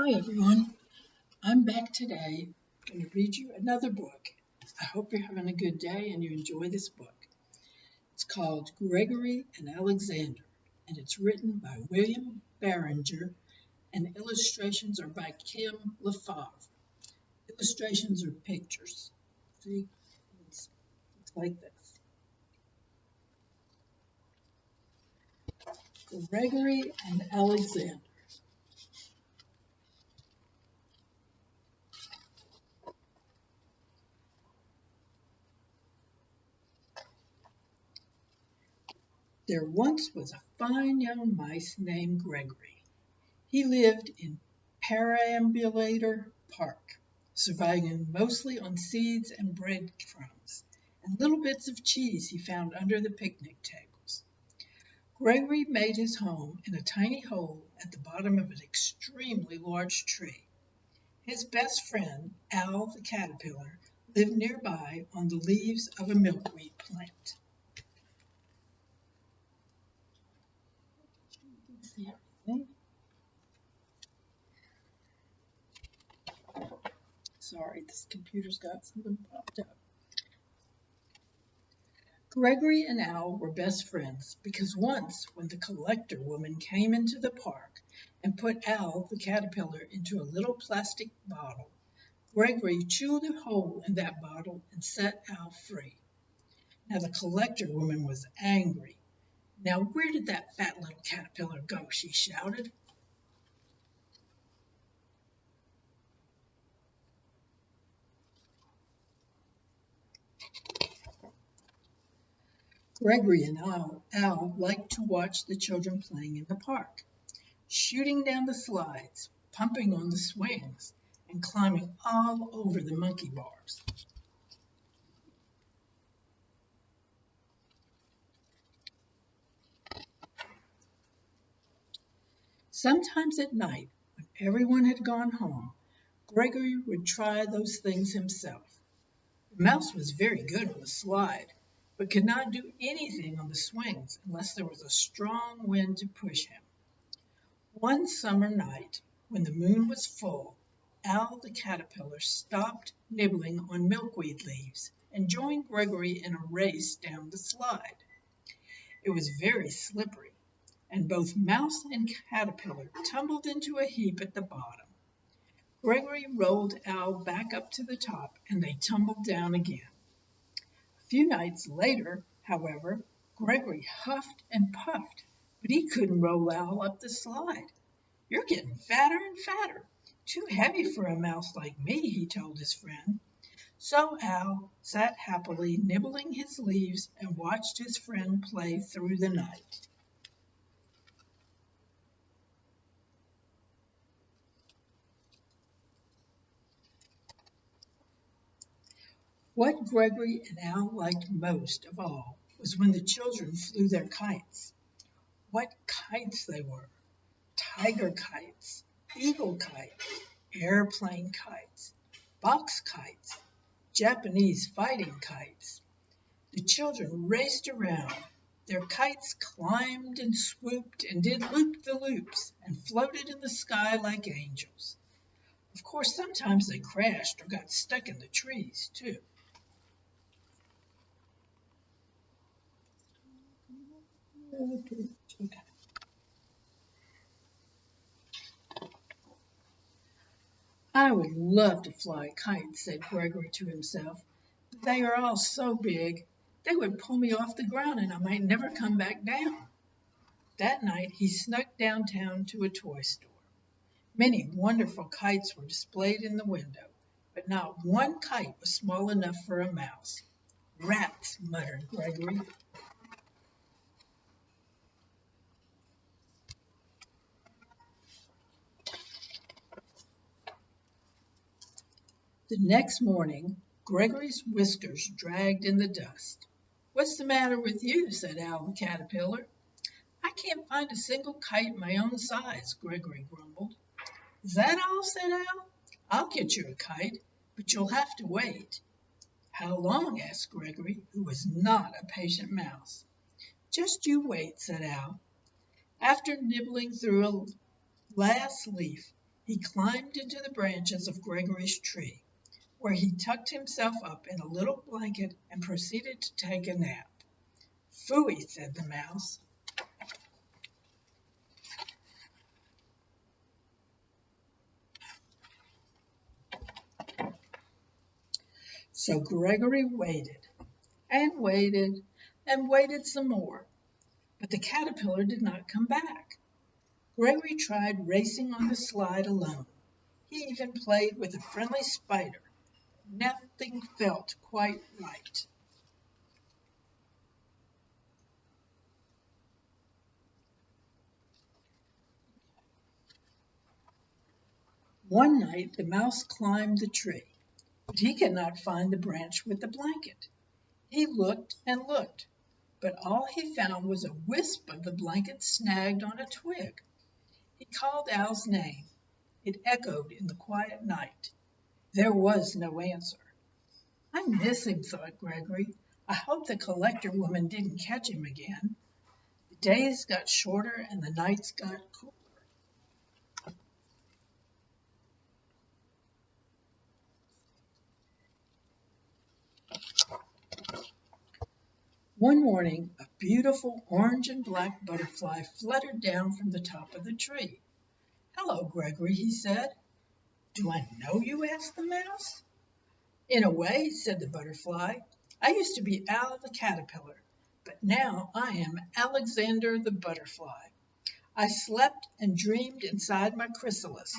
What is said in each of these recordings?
Hi everyone, I'm back today. I'm going to read you another book. I hope you're having a good day and you enjoy this book. It's called Gregory and Alexander, and it's written by William Barringer, and illustrations are by Kim LaFave. Illustrations are pictures. See, it's like this. Gregory and Alexander. There once was a fine young mice named Gregory. He lived in Perambulator Park, surviving mostly on seeds and breadcrumbs and little bits of cheese he found under the picnic tables. Gregory made his home in a tiny hole at the bottom of an extremely large tree. His best friend, Al the caterpillar, lived nearby on the leaves of a milkweed plant. See everything? Sorry, this computer's got something popped up. Gregory and Al were best friends because once when the collector woman came into the park and put Al the caterpillar into a little plastic bottle, Gregory chewed a hole in that bottle and set Al free. Now the collector woman was angry. "Now where did that fat little caterpillar go?" she shouted. Gregory and Al liked to watch the children playing in the park, shooting down the slides, pumping on the swings, and climbing all over the monkey bars. Sometimes at night, when everyone had gone home, Gregory would try those things himself. The mouse was very good on the slide, but could not do anything on the swings unless there was a strong wind to push him. One summer night, when the moon was full, Al the caterpillar stopped nibbling on milkweed leaves and joined Gregory in a race down the slide. It was very slippery, and both mouse and caterpillar tumbled into a heap at the bottom. Gregory rolled Al back up to the top, and they tumbled down again. A few nights later, however, Gregory huffed and puffed, but he couldn't roll Al up the slide. "You're getting fatter and fatter. Too heavy for a mouse like me," he told his friend. So Al sat happily nibbling his leaves and watched his friend play through the night. What Gregory and Al liked most of all was when the children flew their kites. What kites they were! Tiger kites, eagle kites, airplane kites, box kites, Japanese fighting kites. The children raced around. Their kites climbed and swooped and did loop-the-loops and floated in the sky like angels. Of course, sometimes they crashed or got stuck in the trees, too. Okay. "I would love to fly a kite," said Gregory to himself, "but they are all so big. They would pull me off the ground and I might never come back down." That night he snuck downtown to a toy store. Many wonderful kites were displayed in the window, but not one kite was small enough for a mouse. "Rats," muttered Gregory. The next morning Gregory's whiskers dragged in the dust. "What's the matter with you?" said Al the caterpillar. "I can't find a single kite my own size," Gregory grumbled. "Is that all?" said Al. "I'll get you a kite, but you'll have to wait." "How long?" asked Gregory, who was not a patient mouse. "Just you wait," said Al. After nibbling through a last leaf, He climbed into the branches of Gregory's tree, where he tucked himself up in a little blanket and proceeded to take a nap. "Phooey," said the mouse. So Gregory waited and waited and waited some more, but the caterpillar did not come back. Gregory tried racing on the slide alone. He even played with a friendly spider. Nothing felt quite right. One night the mouse climbed the tree, but he could not find the branch with the blanket. He looked and looked, but all he found was a wisp of the blanket snagged on a twig. He called Al's name. It echoed in the quiet night. There was no answer. "I miss him," thought Gregory. "I hope the collector woman didn't catch him again." The days got shorter and the nights got cooler. One morning, a beautiful orange and black butterfly fluttered down from the top of the tree. "Hello, Gregory," he said. "Do I know you?" asked the mouse. "In a way," said the butterfly. "I used to be Al the caterpillar, but now I am Alexander the butterfly. I slept and dreamed inside my chrysalis,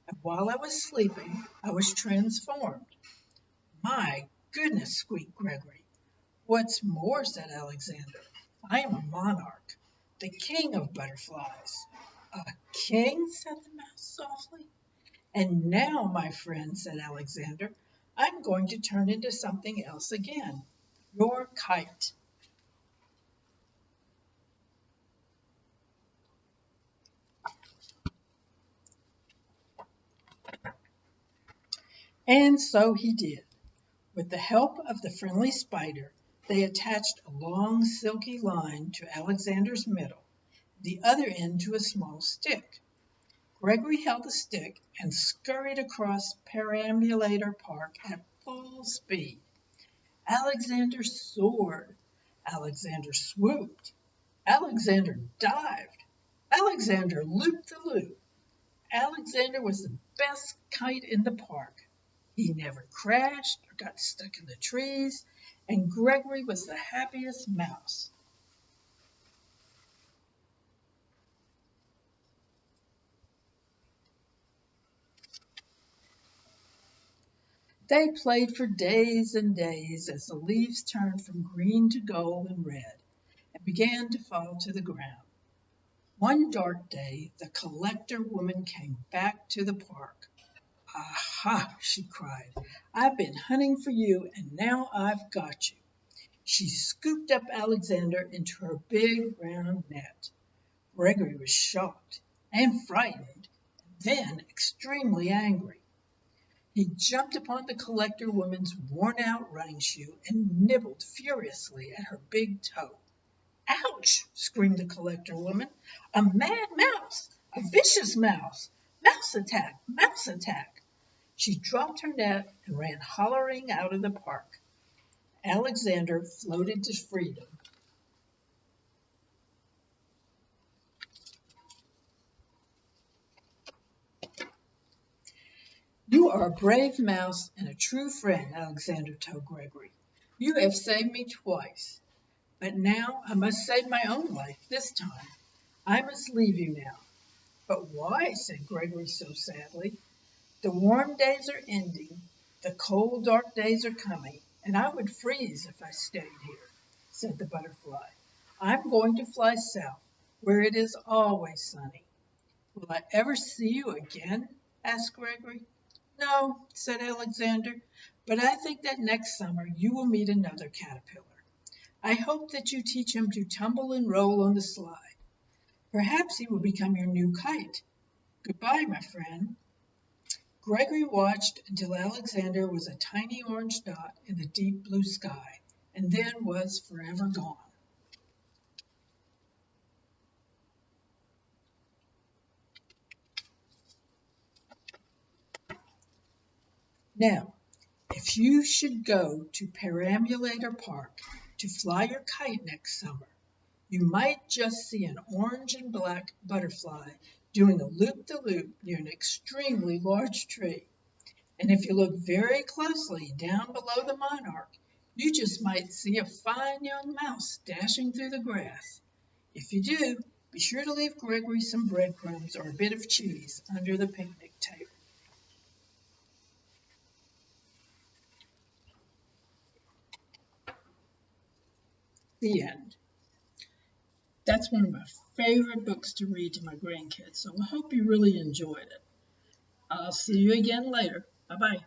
and while I was sleeping, I was transformed." "My goodness," squeaked Gregory. "What's more," said Alexander, "I am a monarch, the king of butterflies." "A king?" said the mouse softly. "And now, my friend," said Alexander, "I'm going to turn into something else again. Your kite." And so he did. With the help of the friendly spider, they attached a long silky line to Alexander's middle, the other end to a small stick. Gregory held the stick and scurried across Perambulator Park at full speed. Alexander soared. Alexander swooped. Alexander dived. Alexander looped the loop. Alexander was the best kite in the park. He never crashed or got stuck in the trees, and Gregory was the happiest mouse. They played for days and days as the leaves turned from green to gold and red and began to fall to the ground. One dark day, the collector woman came back to the park. "Aha!" she cried. "I've been hunting for you, and now I've got you." She scooped up Alexander into her big round net. Gregory was shocked and frightened, and then extremely angry. He jumped upon the collector woman's worn-out running shoe and nibbled furiously at her big toe. "Ouch!" screamed the collector woman. "A mad mouse! A vicious mouse! Mouse attack! Mouse attack!" She dropped her net and ran hollering out of the park. Alexander floated to freedom. "You are a brave mouse and a true friend," Alexander told Gregory. "You have saved me twice. But now I must save my own life this time. I must leave you now." "But why?" said Gregory so sadly. "The warm days are ending, the cold, dark days are coming, and I would freeze if I stayed here," said the butterfly. "I'm going to fly south, where it is always sunny." "Will I ever see you again?" asked Gregory. "No," said Alexander, "but I think that next summer you will meet another caterpillar. I hope that you teach him to tumble and roll on the slide. Perhaps he will become your new kite. Goodbye, my friend." Gregory watched until Alexander was a tiny orange dot in the deep blue sky, and then was forever gone. Now, if you should go to Perambulator Park to fly your kite next summer, you might just see an orange and black butterfly doing a loop-the-loop near an extremely large tree. And if you look very closely down below the monarch, you just might see a fine young mouse dashing through the grass. If you do, be sure to leave Gregory some breadcrumbs or a bit of cheese under the picnic table. The end. That's one of my favorite books to read to my grandkids, so I hope you really enjoyed it. I'll see you again later. Bye-bye.